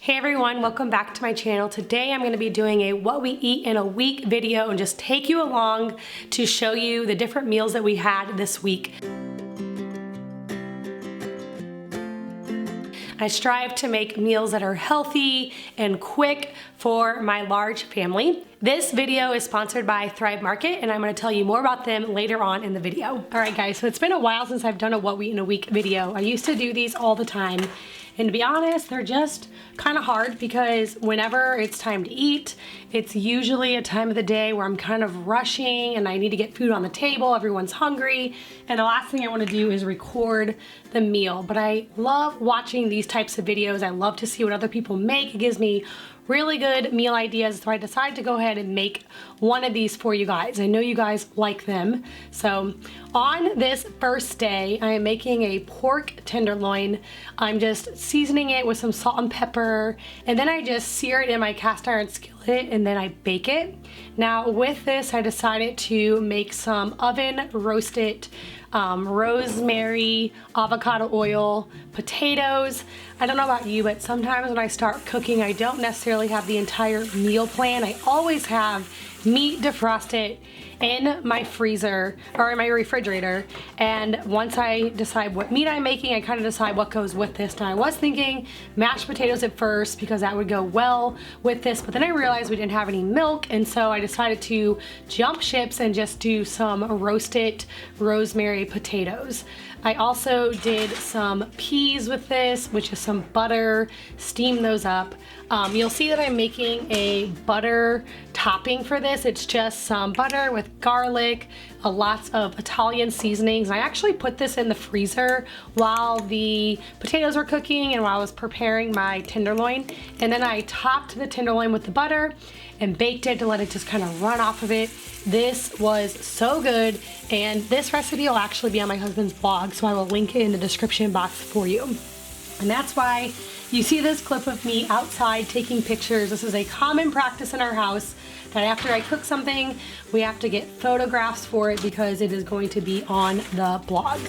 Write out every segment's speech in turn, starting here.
Hey everyone, welcome back to my channel. Today I'm going to be doing a what we eat in a week video and just take you along to show you the different meals that we had this week. I strive to make meals that are healthy and quick for my large family. This video is sponsored by Thrive Market, and I'm going to tell you more about them later on in the video. Alright guys, so it's been a while since I've done a what we eat in a week video. I used to do these all the time, and to be honest, they're just kind of hard because whenever it's time to eat, it's usually a time of the day where I'm kind of rushing and I need to get food on the table, everyone's hungry, and the last thing I want to do is record the meal. But I love watching these types of videos. I love to see what other people make. It gives me really good meal ideas, so I decided to go ahead and make one of these for you guys. I know you guys like them. So on this first day, I am making a pork tenderloin. I'm just seasoning it with some salt and pepper, and then I just sear it in my cast iron skillet and then I bake it. Now with this, I decided to make some oven roasted rosemary, avocado oil, potatoes. I don't know about you, but sometimes when I start cooking, I don't necessarily have the entire meal plan. I always have meat defrosted in my freezer or in my refrigerator, and once I decide what meat I'm making, I kind of decide what goes with this. Now I was thinking mashed potatoes at first because that would go well with this, but then I realized we didn't have any milk, and so I decided to jump ships and just do some roasted rosemary potatoes. I also did some peas with this, which is some butter, steam those up. You'll see that I'm making a butter topping for this. It's just some butter with garlic, lots of Italian seasonings. I actually put this in the freezer while the potatoes were cooking and while I was preparing my tenderloin. And then I topped the tenderloin with the butter and baked it to let it just kind of run off of it. This was so good, and this recipe will actually be on my husband's blog, so I will link it in the description box for you. And that's why you see this clip of me outside taking pictures. This is a common practice in our house that after I cook something, we have to get photographs for it because it is going to be on the blog.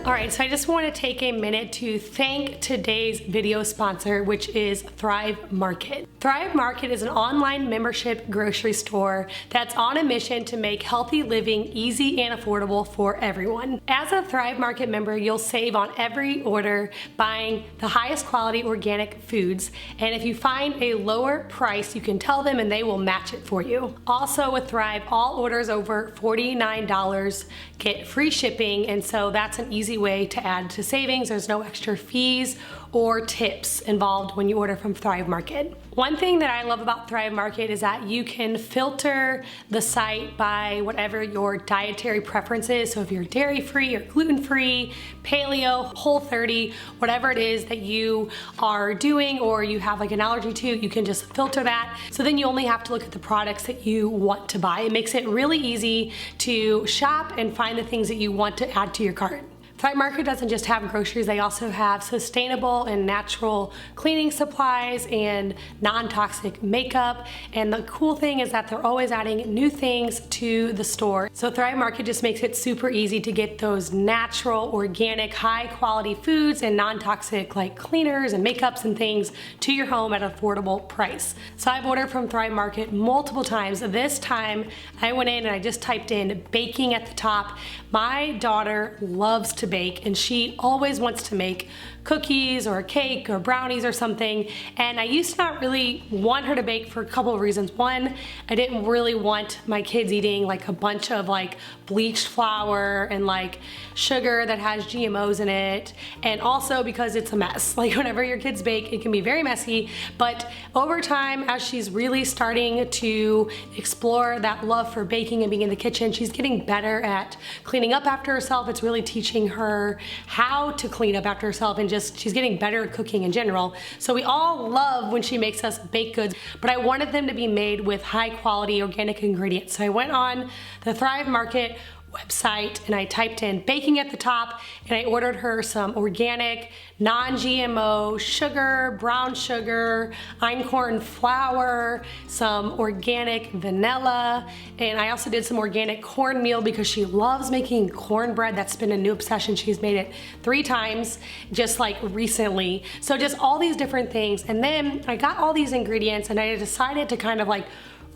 Alright, so I just want to take a minute to thank today's video sponsor, which is Thrive Market. Thrive Market is an online membership grocery store that's on a mission to make healthy living easy and affordable for everyone. As a Thrive Market member, you'll save on every order buying the highest quality organic foods, and if you find a lower price, you can tell them and they will match it for you. Also with Thrive, all orders over $49 get free shipping, and so that's an easy way to add to savings. There's no extra fees or tips involved when you order from Thrive Market. One thing that I love about Thrive Market is that you can filter the site by whatever your dietary preference is. So if you're dairy-free or gluten-free, paleo, Whole30, whatever it is that you are doing or you have like an allergy to, you can just filter that. So then you only have to look at the products that you want to buy. It makes it really easy to shop and find the things that you want to add to your cart. Thrive Market doesn't just have groceries, they also have sustainable and natural cleaning supplies and non-toxic makeup. And the cool thing is that they're always adding new things to the store. So Thrive Market just makes it super easy to get those natural, organic, high quality foods and non-toxic like cleaners and makeups and things to your home at an affordable price. So I've ordered from Thrive Market multiple times. This time I went in and I just typed in baking at the top. My daughter loves to bake, and she always wants to make cookies or a cake or brownies or something. And I used to not really want her to bake for a couple of reasons. One, I didn't really want my kids eating like a bunch of like bleached flour and like sugar that has GMOs in it, and also because it's a mess. Like whenever your kids bake, it can be very messy. But over time, as she's really starting to explore that love for baking and being in the kitchen, she's getting better at cleaning up after herself. It's really teaching her how to clean up after herself, and just she's getting better at cooking in general. So we all love when she makes us baked goods, but I wanted them to be made with high quality organic ingredients. So I went on the Thrive Market website and I typed in baking at the top, and I ordered her some organic, non-GMO sugar, brown sugar, einkorn flour, some organic vanilla, and I also did some organic cornmeal because she loves making cornbread. That's been a new obsession. She's made it 3 times just like recently. So just all these different things. And then I got all these ingredients and I decided to kind of like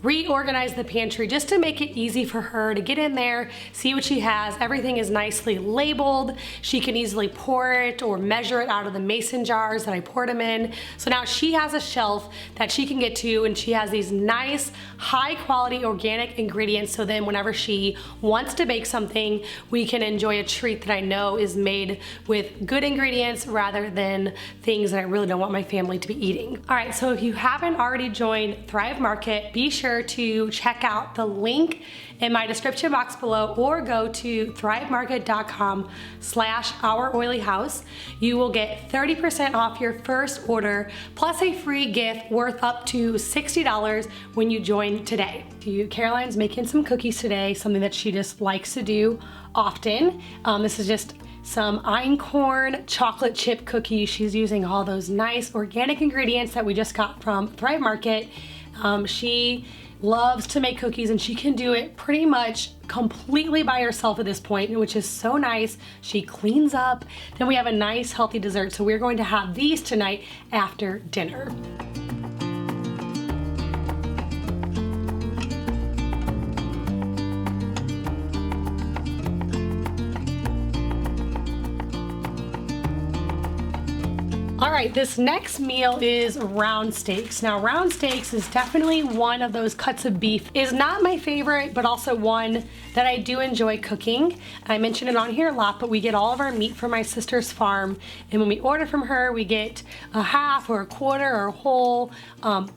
reorganize the pantry just to make it easy for her to get in there, see what she has. Everything is nicely labeled. She can easily pour it or measure it out of the mason jars that I poured them in. So now she has a shelf that she can get to, and she has these nice, high quality organic ingredients. So then whenever she wants to bake something, we can enjoy a treat that I know is made with good ingredients rather than things that I really don't want my family to be eating. All right, so if you haven't already joined Thrive Market, be sure to check out the link in my description box below, or go to thrivemarket.com/ouroilyhouse. You will get 30% off your first order plus a free gift worth up to $60 when you join today. Caroline's making some cookies today, something that she just likes to do often. This is just some einkorn chocolate chip cookies. She's using all those nice organic ingredients that we just got from Thrive Market. She loves to make cookies, and she can do it pretty much completely by herself at this point, which is so nice. She cleans up, then we have a nice healthy dessert. So we're going to have these tonight after dinner. All right, this next meal is round steaks. Now, round steaks is definitely one of those cuts of beef. Is not my favorite, but also one that I do enjoy cooking. I mention it on here a lot, but we get all of our meat from my sister's farm, and when we order from her, we get a half or a quarter or a whole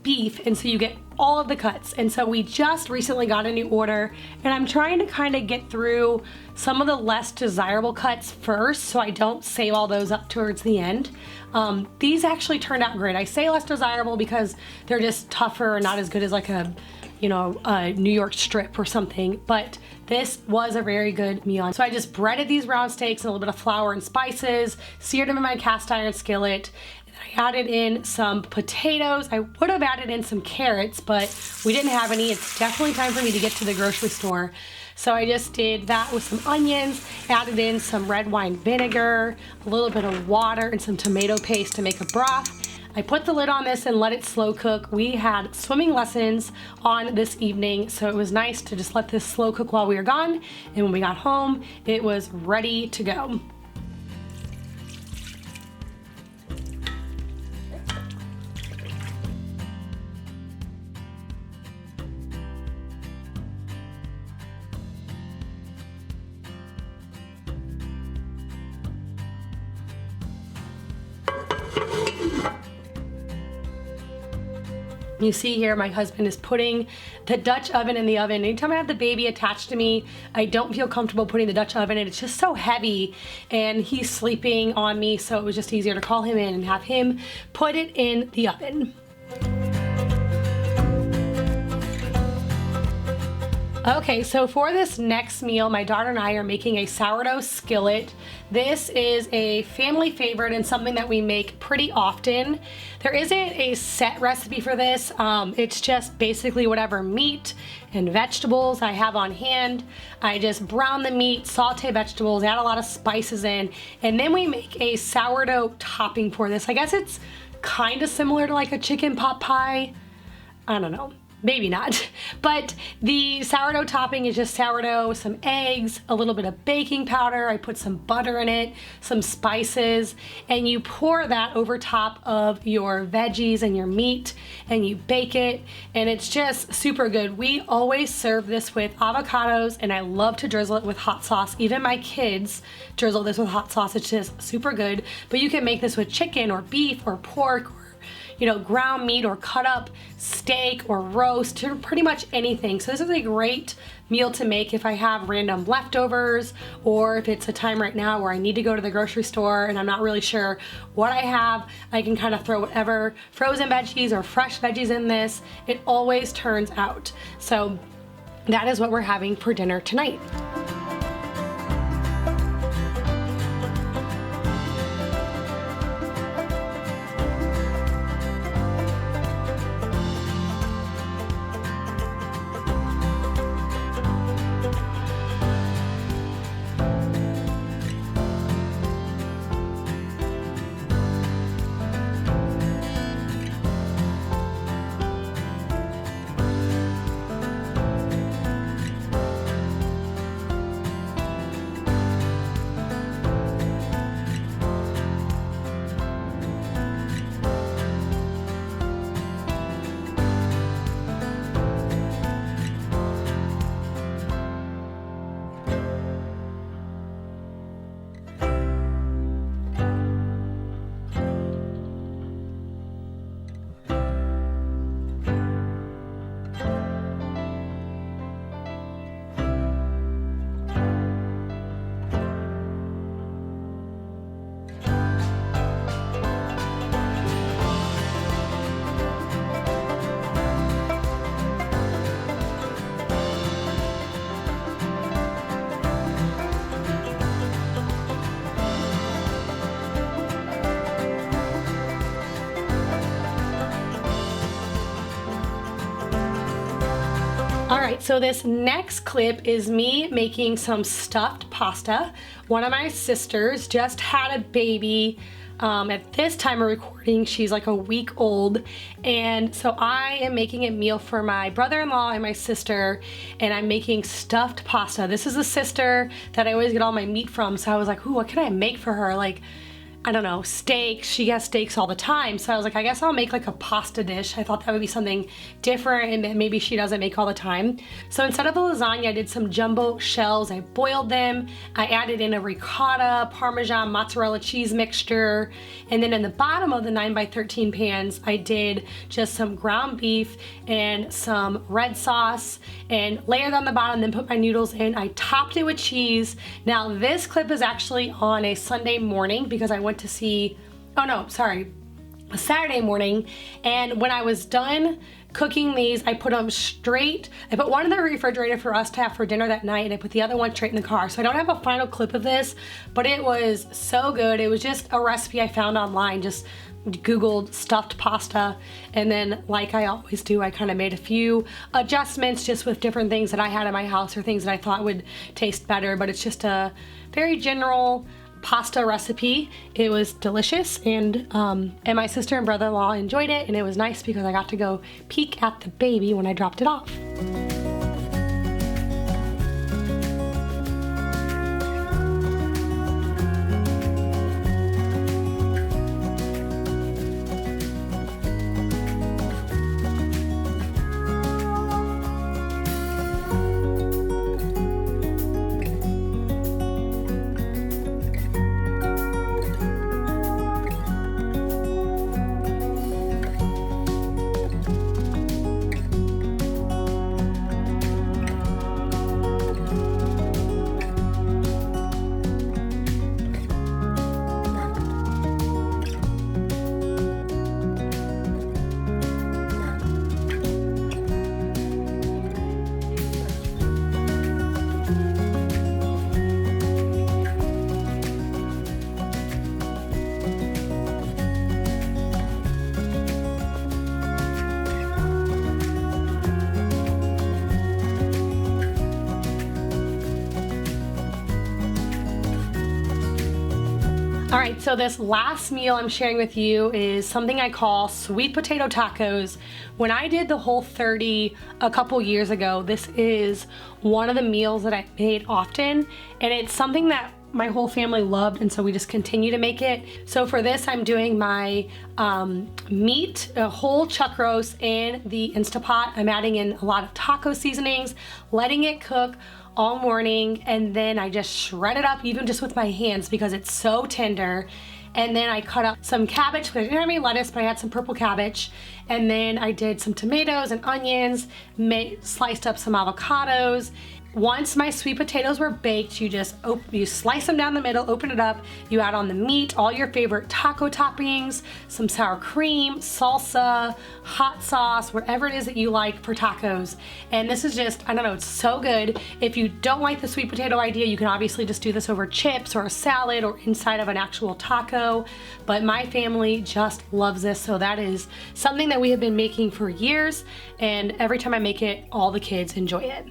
beef, and so you get all of the cuts. And so we just recently got a new order, and I'm trying to kind of get through some of the less desirable cuts first so I don't save all those up towards the end. These actually turned out great. I say less desirable because they're just tougher and not as good as like a New York strip or something, but this was a very good meal. So I just breaded these round steaks in a little bit of flour and spices, seared them in my cast iron skillet. I added in some potatoes. I would have added in some carrots, but we didn't have any. It's definitely time for me to get to the grocery store. So I just did that with some onions, added in some red wine vinegar, a little bit of water, and some tomato paste to make a broth. I put the lid on this and let it slow cook. We had swimming lessons on this evening, so it was nice to just let this slow cook while we were gone. And when we got home, it was ready to go. You see here, my husband is putting the Dutch oven in the oven. Anytime I have the baby attached to me, I don't feel comfortable putting the Dutch oven in. It's just so heavy, and he's sleeping on me, so it was just easier to call him in and have him put it in the oven. Okay, so for this next meal, my daughter and I are making a sourdough skillet. This is a family favorite and something that we make pretty often. There isn't a set recipe for this. It's just basically whatever meat and vegetables I have on hand. I just brown the meat, saute vegetables, add a lot of spices in, and then we make a sourdough topping for this. I guess it's kind of similar to like a chicken pot pie. I don't know. maybe not. But the sourdough topping is just sourdough, some eggs, a little bit of baking powder. I put some butter in it, some spices, and you pour that over top of your veggies and your meat, and you bake it, and it's just super good. We always serve this with avocados, and I love to drizzle it with hot sauce. Even my kids drizzle this with hot sauce. It's just super good. But you can make this with chicken or beef or pork, ground meat or cut up steak or roast, pretty much anything. So this is a great meal to make if I have random leftovers, or if it's a time right now where I need to go to the grocery store and I'm not really sure what I have. I can kind of throw whatever frozen veggies or fresh veggies in this. It always turns out. So that is what we're having for dinner tonight. Alright, so this next clip is me making some stuffed pasta. One of my sisters just had a baby. At this time of recording, she's like a week old, and so I am making a meal for my brother-in-law and my sister, and I'm making stuffed pasta. This is the sister that I always get all my meat from, so I was like, ooh, what can I make for her? Like, I don't know, steaks. She has steaks all the time. So I was like, I guess I'll make like a pasta dish. I thought that would be something different and that maybe she doesn't make all the time. So instead of a lasagna, I did some jumbo shells. I boiled them. I added in a ricotta, Parmesan, mozzarella cheese mixture. And then in the bottom of the 9x13 pans, I did just some ground beef and some red sauce and layered on the bottom, then put my noodles in. I topped it with cheese. Now this clip is actually on a Sunday morning because I went to see, a Saturday morning, and when I was done cooking these, I put them straight. I put one in the refrigerator for us to have for dinner that night, and I put the other one straight in the car. So I don't have a final clip of this, but it was so good. It was just a recipe I found online, just Googled stuffed pasta, and then like I always do, I kind of made a few adjustments just with different things that I had in my house or things that I thought would taste better, but it's just a very general pasta recipe. It was delicious, and my sister and brother-in-law enjoyed it, and it was nice because I got to go peek at the baby when I dropped it off. All right, so this last meal I'm sharing with you is something I call sweet potato tacos. When I did the Whole30 a couple years ago, this is one of the meals that I made often, and it's something that my whole family loved, and so we just continue to make it. So for this, I'm doing my meat, a whole chuck roast in the Instapot. I'm adding in a lot of taco seasonings, letting it cook all morning, and then I just shred it up even just with my hands because it's so tender. And then I cut up some cabbage because I didn't have any lettuce, but I had some purple cabbage. And then I did some tomatoes and onions, sliced up some avocados. Once my sweet potatoes were baked, you slice them down the middle, open it up, you add on the meat, all your favorite taco toppings, some sour cream, salsa, hot sauce, whatever it is that you like for tacos. And this is just, I don't know, it's so good. If you don't like the sweet potato idea, you can obviously just do this over chips or a salad or inside of an actual taco. But my family just loves this, so that is something that we have been making for years, and every time I make it, all the kids enjoy it.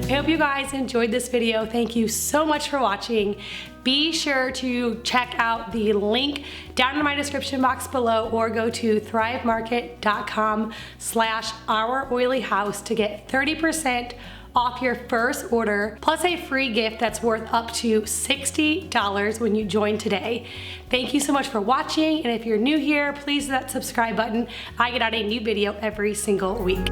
I hope you guys enjoyed this video. Thank you so much for watching. Be sure to check out the link down in my description box below, or go to thrivemarket.com/ouroilyhouse to get 30% off your first order, plus a free gift that's worth up to $60 when you join today. Thank you so much for watching, and if you're new here, please hit that subscribe button. I get out a new video every single week.